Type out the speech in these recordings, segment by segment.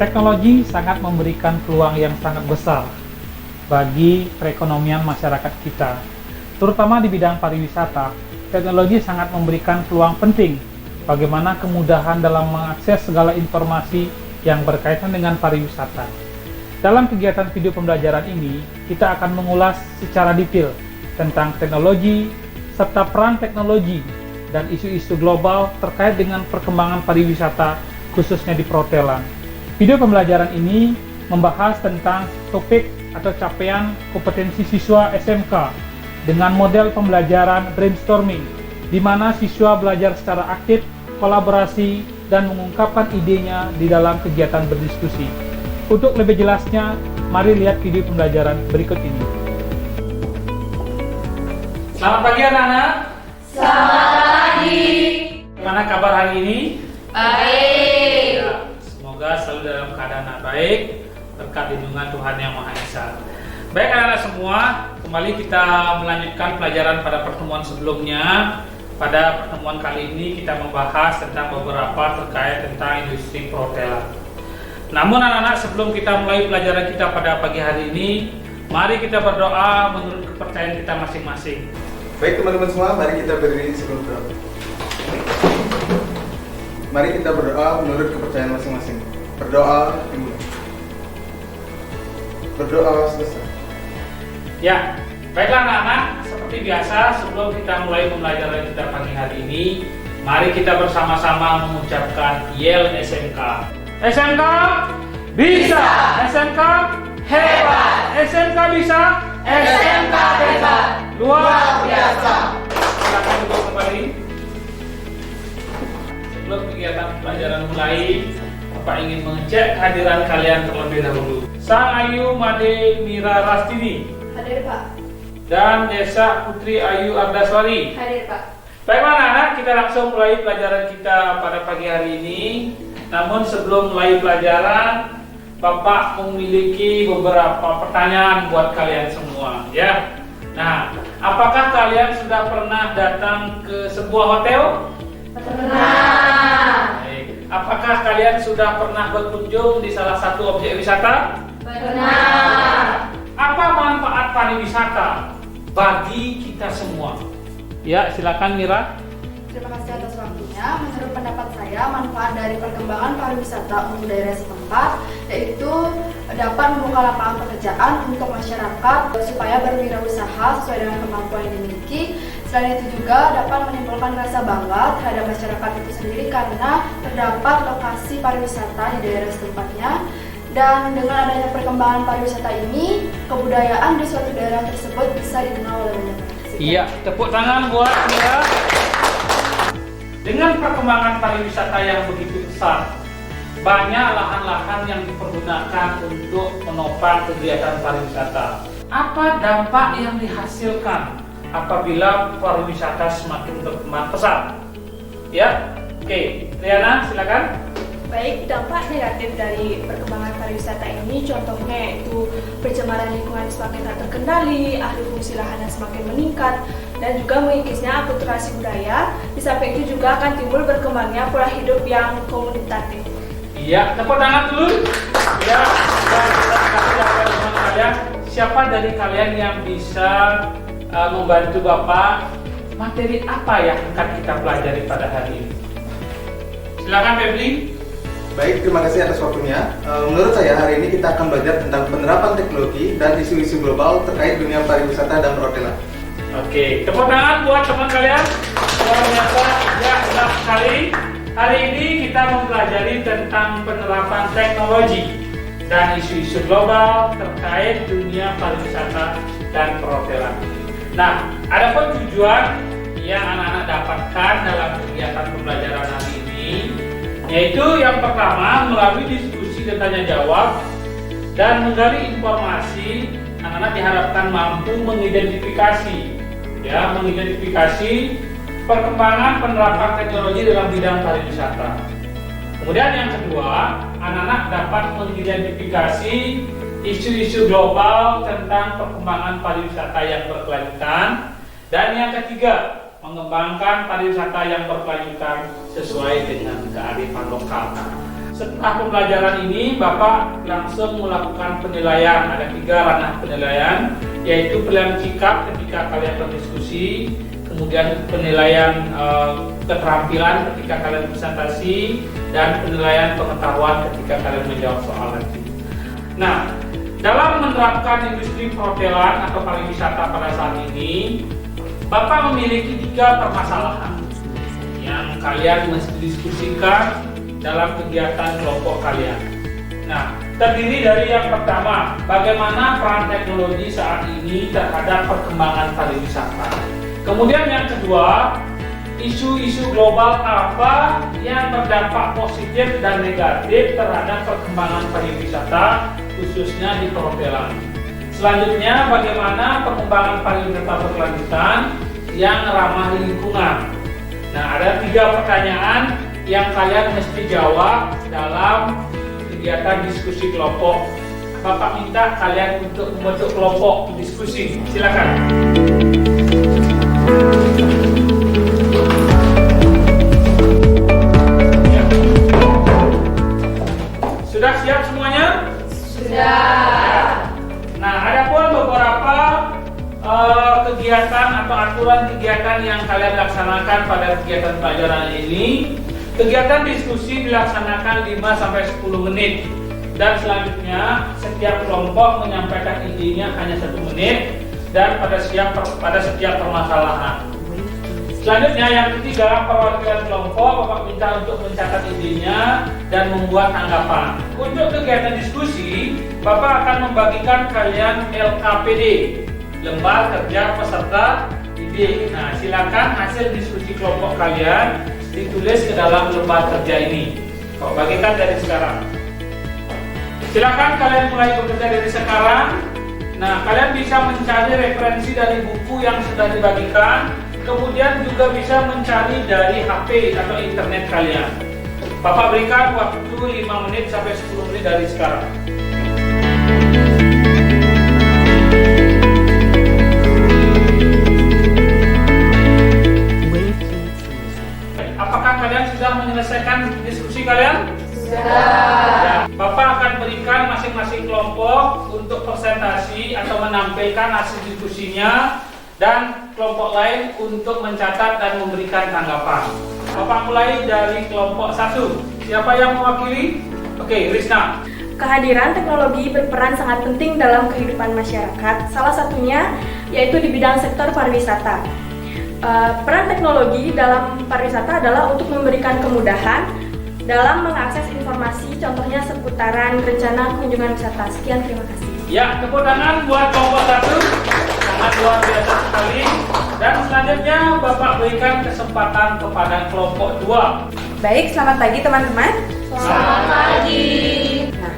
Teknologi sangat memberikan peluang yang sangat besar bagi perekonomian masyarakat kita. Terutama di bidang pariwisata, teknologi sangat memberikan peluang penting bagaimana kemudahan dalam mengakses segala informasi yang berkaitan dengan pariwisata. Dalam kegiatan video pembelajaran ini, kita akan mengulas secara detail tentang teknologi serta peran teknologi dan isu-isu global terkait dengan perkembangan pariwisata khususnya di perhotelan. Video pembelajaran ini membahas tentang topik atau capaian kompetensi siswa SMK dengan model pembelajaran brainstorming, di mana siswa belajar secara aktif, kolaborasi, dan mengungkapkan idenya di dalam kegiatan berdiskusi. Untuk lebih jelasnya, mari lihat video pembelajaran berikut ini. Selamat pagi anak-anak. Selamat pagi. Gimana kabar hari ini? Baik. Ya, semoga selalu dalam keadaan yang baik berkat lindungan Tuhan Yang Maha Esa. Baik anak-anak semua, kembali kita melanjutkan pelajaran pada pertemuan sebelumnya. Pada pertemuan kali ini kita membahas tentang beberapa terkait tentang industri perhotelan. Namun anak-anak, sebelum kita mulai pelajaran kita pada pagi hari ini, mari kita berdoa menurut kepercayaan kita masing-masing. Baik teman-teman semua, mari kita berdiri sebelum berdoa. Mari kita berdoa menurut kepercayaan masing-masing. Berdoa dimulai. Berdoa selesai. Ya, baiklah anak-anak, seperti biasa sebelum kita mulai pembelajaran kita pagi hari ini, mari kita bersama-sama mengucapkan Yel SMK. SMK bisa, SMK hebat, SMK bisa, SMK hebat, luar biasa. Silakan duduk kembali. Sebelum kegiatan pelajaran mulai, Bapak ingin mengecek kehadiran kalian terlebih dahulu. Sang Ayu Made Mira Rastini Hadir Pak. dan Desa Putri Ayu Ardaswari. Hadir Pak. Baiklah anak-anak, kita langsung mulai pelajaran kita pada pagi hari ini. Namun sebelum mulai pelajaran, Bapak memiliki beberapa pertanyaan buat kalian semua, ya. Nah, apakah kalian sudah pernah datang ke sebuah hotel? Pernah. Baik. Apakah kalian sudah pernah berkunjung di salah satu objek wisata? Pernah. Apa manfaat pariwisata bagi kita semua? Ya, silakan Mira. Terima kasih atas waktunya. Menurut pendapat saya, manfaat dari perkembangan pariwisata untuk daerah setempat yaitu dapat membuka lapangan pekerjaan untuk masyarakat supaya berwirausaha sesuai dengan kemampuan yang dimiliki. Selain itu juga dapat menimbulkan rasa bangga terhadap masyarakat itu sendiri karena terdapat lokasi pariwisata di daerah setempatnya. Dan dengan adanya perkembangan pariwisata ini, kebudayaan di suatu daerah tersebut bisa dikenal oleh banyak orang. Iya, tepuk tangan buat Mira. Dengan perkembangan pariwisata yang begitu besar, banyak lahan-lahan yang dipergunakan untuk menopang kegiatan pariwisata. Apa dampak yang dihasilkan apabila pariwisata semakin berkembang pesat? Ya, oke, Riana, silakan. Baik, dampak negatif dari perkembangan pariwisata ini contohnya yaitu pencemaran lingkungan semakin tak terkendali, alih fungsi lahan yang semakin meningkat, dan juga mengikisnya akulturasi budaya. Di samping itu juga akan timbul berkembangnya pola hidup yang komunitatif. Iya, tepuk tangan dulu. Ya, dan kita kasih jawaban teman kalian. Siapa dari kalian yang bisa membantu Bapak materi apa yang akan kita pelajari pada hari ini? Silakan Febri. Baik, terima kasih atas waktunya. Menurut saya hari ini kita akan belajar tentang penerapan teknologi dan isu-isu global terkait dunia pariwisata dan perhotelan. Oke, tepuk tangan buat teman kalian. Luar biasa, ya senang sekali. Hari ini kita mempelajari tentang penerapan teknologi dan isu-isu global terkait dunia pariwisata dan perhotelan. Nah, adapun tujuan yang anak-anak dapatkan dalam kegiatan pembelajaran hari ini, yaitu yang pertama melalui diskusi dan tanya jawab dan menggali informasi, anak-anak diharapkan mampu mengidentifikasi perkembangan penerapan teknologi dalam bidang pariwisata. Kemudian yang kedua, anak-anak dapat mengidentifikasi isu-isu global tentang perkembangan pariwisata yang berkelanjutan. Dan yang ketiga, mengembangkan pariwisata yang berkelanjutan sesuai dengan kearifan lokal. Setelah pembelajaran ini, Bapak langsung melakukan penilaian. Ada 3 ranah penilaian, yaitu penilaian sikap ketika kalian berdiskusi, kemudian penilaian keterampilan ketika kalian presentasi, dan penilaian pengetahuan ketika kalian menjawab soal nanti. Nah, dalam menerapkan industri perhotelan atau pariwisata pada saat ini, Bapak memiliki 3 permasalahan yang kalian mesti diskusikan dalam kegiatan kelompok kalian. Nah, terdiri dari yang pertama, bagaimana peran teknologi saat ini terhadap perkembangan pariwisata. Kemudian yang kedua, isu-isu global apa yang berdampak positif dan negatif terhadap perkembangan pariwisata, khususnya di perhotelan. Selanjutnya, bagaimana pengembangan pariwisata berkelanjutan yang ramah lingkungan. Nah, ada 3 pertanyaan yang kalian mesti jawab dalam kegiatan diskusi kelompok. Bapak minta kalian untuk membentuk kelompok diskusi. Silakan. Ya. Sudah siap semuanya? Sudah. Nah, ada pun beberapa kegiatan atau aturan kegiatan yang kalian laksanakan pada kegiatan pelajaran ini. Kegiatan diskusi dilaksanakan 5-10 menit, dan selanjutnya setiap kelompok menyampaikan idenya hanya 1 menit dan pada setiap permasalahan. Selanjutnya yang ketiga, perwakilan kelompok Bapak minta untuk mencatat idenya dan membuat tanggapan. Untuk kegiatan diskusi, Bapak akan membagikan kalian LKPD, lembar kerja peserta ide. Nah, silakan hasil diskusi kelompok kalian ditulis ke dalam lembar kerja ini. Kok bagikan dari sekarang. Silakan kalian mulai bekerja dari sekarang. Nah, kalian bisa mencari referensi dari buku yang sudah dibagikan, kemudian juga bisa mencari dari HP atau internet kalian. Bapak berikan waktu 5 menit sampai 10 menit dari sekarang. Apakah kalian sudah menyelesaikan diskusi kalian? Sudah. Bapak akan berikan masing-masing kelompok untuk presentasi atau menampilkan hasil diskusinya, dan kelompok lain untuk mencatat dan memberikan tanggapan. Bapak mulai dari kelompok 1. Siapa yang mewakili? Oke, Risna. Kehadiran teknologi berperan sangat penting dalam kehidupan masyarakat, salah satunya yaitu di bidang sektor pariwisata. Peran teknologi dalam pariwisata adalah untuk memberikan kemudahan dalam mengakses informasi, contohnya seputaran rencana kunjungan wisata. Sekian, terima kasih. Ya, tepuk tangan buat kelompok 1. Sangat luar biasa sekali. Dan selanjutnya Bapak berikan kesempatan kepada kelompok 2. Baik, selamat pagi teman-teman. Selamat pagi. Nah,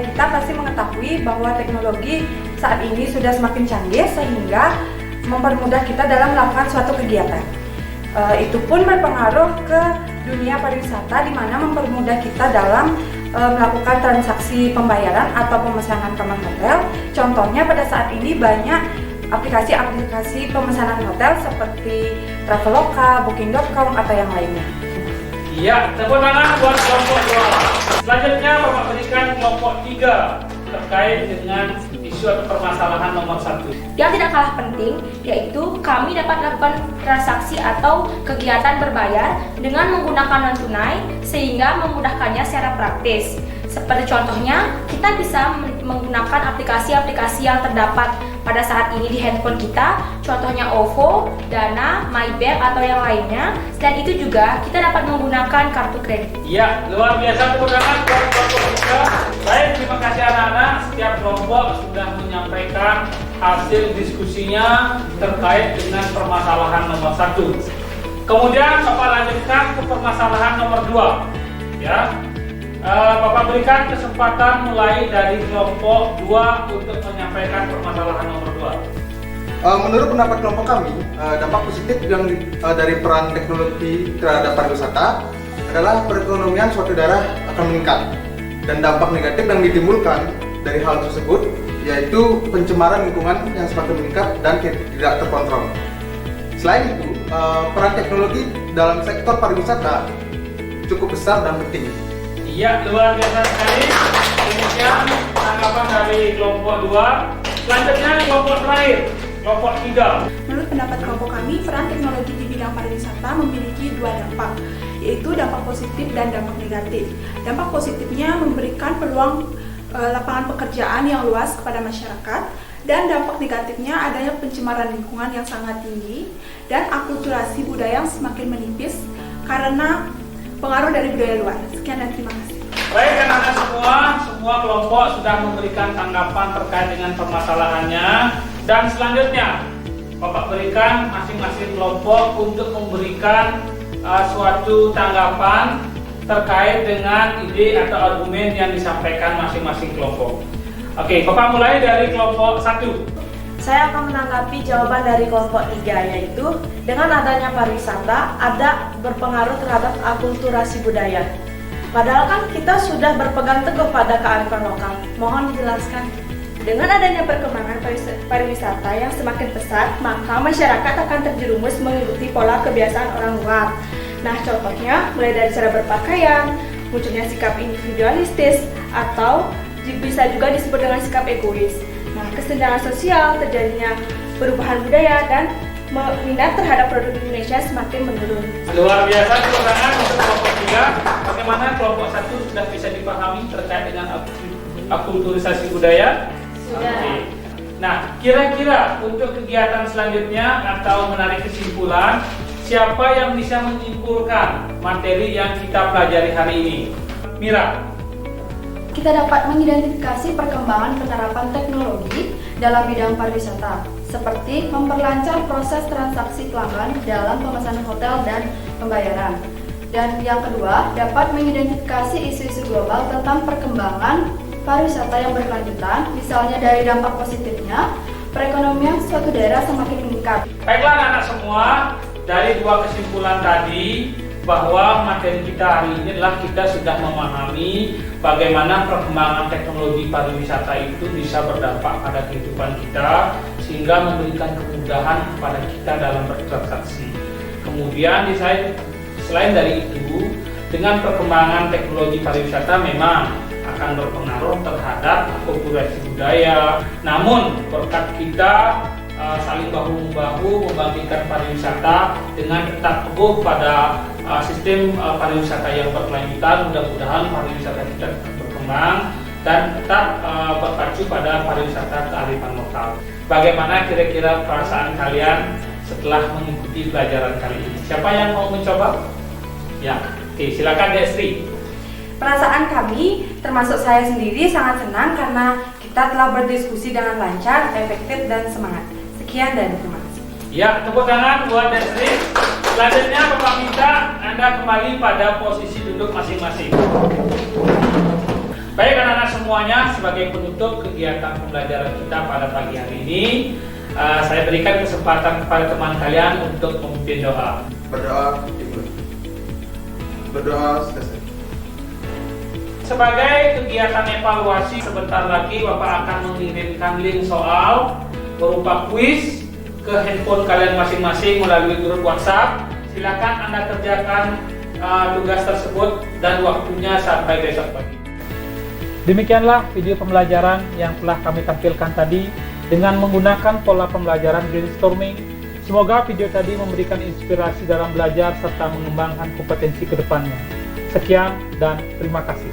kita pasti mengetahui bahwa teknologi saat ini sudah semakin canggih sehingga mempermudah kita dalam melakukan suatu kegiatan. Itu pun berpengaruh ke dunia pariwisata, di mana mempermudah kita dalam melakukan transaksi pembayaran atau pemesanan kamar hotel. Contohnya pada saat ini banyak aplikasi-aplikasi pemesanan hotel seperti Traveloka, Booking.com atau yang lainnya. Iya, tepuk tangan buat kelompok 2. Selanjutnya Bapak berikan kelompok 3 terkait dengan isu atau permasalahan nomor 1. Yang tidak kalah penting, yaitu kami dapat melakukan transaksi atau kegiatan berbayar dengan menggunakan non tunai sehingga memudahkannya secara praktis. Seperti contohnya, kita bisa menggunakan aplikasi-aplikasi yang terdapat pada saat ini di handphone kita, contohnya OVO, Dana, MyBank atau yang lainnya. Dan itu juga kita dapat menggunakan kartu kredit. Iya, luar biasa, tepuk tangan buat kelompok 3. Baik, terima kasih anak-anak. Setiap kelompok sudah menyampaikan hasil diskusinya terkait dengan permasalahan nomor 1. Kemudian Bapak lanjutkan ke permasalahan nomor 2. Ya. Bapak berikan kesempatan mulai dari kelompok 2 untuk menyampaikan permasalahan nomor 2. Menurut pendapat kelompok kami, dampak positif yang dari peran teknologi terhadap pariwisata adalah perekonomian suatu daerah akan meningkat, dan dampak negatif yang ditimbulkan dari hal tersebut yaitu pencemaran lingkungan yang semakin meningkat dan tidak terkontrol. Selain itu, peran teknologi dalam sektor pariwisata cukup besar dan penting. Iya, luar biasa sekali. Demikian tanggapan dari kelompok 2. Selanjutnya kelompok terakhir, kelompok 3. Menurut pendapat kelompok kami, peran teknologi di bidang pariwisata memiliki dua dampak, yaitu dampak positif dan dampak negatif. Dampak positifnya memberikan peluang lapangan pekerjaan yang luas kepada masyarakat, dan dampak negatifnya adanya pencemaran lingkungan yang sangat tinggi dan akulturasi budaya yang semakin menipis karena pengaruh dari budaya luar. Sekian dan terima kasih. Baik, anak-anak semua kelompok sudah memberikan tanggapan terkait dengan permasalahannya, dan selanjutnya Bapak berikan masing-masing kelompok untuk memberikan suatu tanggapan terkait dengan ide atau argumen yang disampaikan masing-masing kelompok. Oke, Bapak mulai dari kelompok 1. Saya akan menanggapi jawaban dari kelompok 3, yaitu dengan adanya pariwisata ada berpengaruh terhadap akulturasi budaya. Padahal kan kita sudah berpegang teguh pada kearifan lokal. Mohon dijelaskan. Dengan adanya perkembangan pariwisata yang semakin pesat, maka masyarakat akan terjerumus mengikuti pola kebiasaan orang luar. Nah, contohnya mulai dari cara berpakaian, munculnya sikap individualistis, atau bisa juga disebut dengan sikap egois. Nah, kesenjangan sosial, terjadinya perubahan budaya, dan minat terhadap produk Indonesia semakin menurun. Luar biasa, tepuk tangan untuk kelompok 3. Bagaimana kelompok 1 sudah bisa dipahami terkait dengan akulturasi budaya? Sudah. Oke. Nah, kira-kira untuk kegiatan selanjutnya atau menarik kesimpulan, siapa yang bisa menyimpulkan materi yang kita pelajari hari ini? Mira. Kita dapat mengidentifikasi perkembangan penerapan teknologi dalam bidang pariwisata, seperti memperlancar proses transaksi pelanggan dalam pemesanan hotel dan pembayaran. Dan yang kedua, dapat mengidentifikasi isu-isu global tentang perkembangan pariwisata yang berkelanjutan, misalnya dari dampak positifnya, perekonomian suatu daerah semakin meningkat. Baiklah anak-anak semua, dari dua kesimpulan tadi, bahwa materi kita hari ini adalah kita sudah memahami bagaimana perkembangan teknologi pariwisata itu bisa berdampak pada kehidupan kita sehingga memberikan kemudahan kepada kita dalam bertransaksi. Kemudian selain dari itu, dengan perkembangan teknologi pariwisata memang akan berpengaruh terhadap akulturasi budaya. Namun berkat kita saling bahu-membahu membangkitkan pariwisata dengan tetap teguh pada sistem pariwisata yang berkelanjutan, mudah-mudahan pariwisata kita tetap berkembang dan tetap berpacu pada pariwisata kearifan lokal. Bagaimana kira-kira perasaan kalian setelah mengikuti pelajaran kali ini? Siapa yang mau mencoba? Ya, oke, silakan Destri. Perasaan kami, termasuk saya sendiri, sangat senang karena kita telah berdiskusi dengan lancar, efektif, dan semangat. Sekian dan terima kasih. Ya, tepuk tangan buat Destri. Selanjutnya Bapak minta Anda kembali pada posisi duduk masing-masing. Baik anak-anak semuanya, sebagai penutup kegiatan pembelajaran kita pada pagi hari ini, saya berikan kesempatan kepada teman kalian untuk memimpin doa. Berdoa dimulai. Berdoa selesai. Sebagai kegiatan evaluasi, sebentar lagi Bapak akan mengirimkan link soal berupa kuis ke handphone kalian masing-masing melalui grup WhatsApp. Silakan Anda kerjakan tugas tersebut dan waktunya sampai besok pagi. Demikianlah video pembelajaran yang telah kami tampilkan tadi dengan menggunakan pola pembelajaran brainstorming. Semoga video tadi memberikan inspirasi dalam belajar serta mengembangkan kompetensi ke depannya. Sekian dan terima kasih.